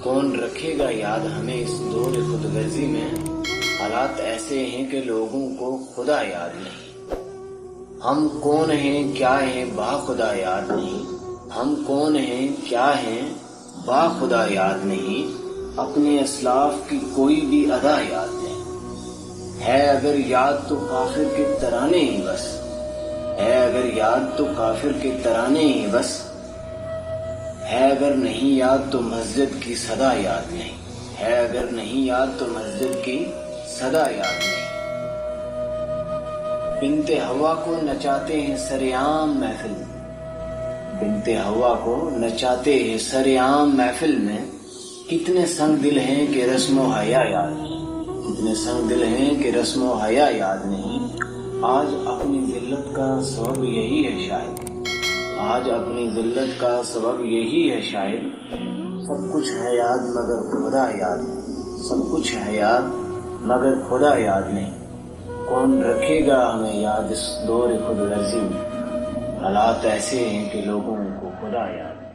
کون رکھے گا یاد ہمیں اس دور خود غرضی میں؟ حالات ایسے ہیں کہ لوگوں کو خدا یاد نہیں۔ ہم کون ہیں کیا ہیں با خدا یاد نہیں۔ ہم کون ہیں کیا ہیں با خدا یاد نہیں۔ اپنے اسلاف کی کوئی بھی ادا یاد نہیں۔ ہے اگر یاد تو کافر کے ترانے ہی بس۔ ہے اگر یاد تو کافر کے ترانے ہی بس۔ ہے اگر نہیں یاد تو مسجد کی صدا یاد نہیں۔ ہے اگر نہیں یاد تو مسجد کی صدا یاد نہیں۔ بنت ہوا کو نچاتے ہیں سرعام محفل میں۔ بنت ہوا کو نچاتے ہیں سرعام محفل میں۔ کتنے سنگ دل ہیں کہ رسم و حیا یاد نہیں۔ کتنے سنگ دل ہیں کہ رسم و حیا یاد نہیں۔ آج اپنی ذلت کا سبب یہی ہے شاید۔ آج اپنی ذلت کا سبب یہی ہے شاید۔ سب کچھ ہے یاد مگر خدا یاد نہیں۔ سب کچھ ہے یاد مگر خدا یاد نہیں۔ کون رکھے گا ہمیں یاد اس دور خود غرضی میں؟ حالات ایسے ہیں کہ لوگوں کو خدا یاد نہیں۔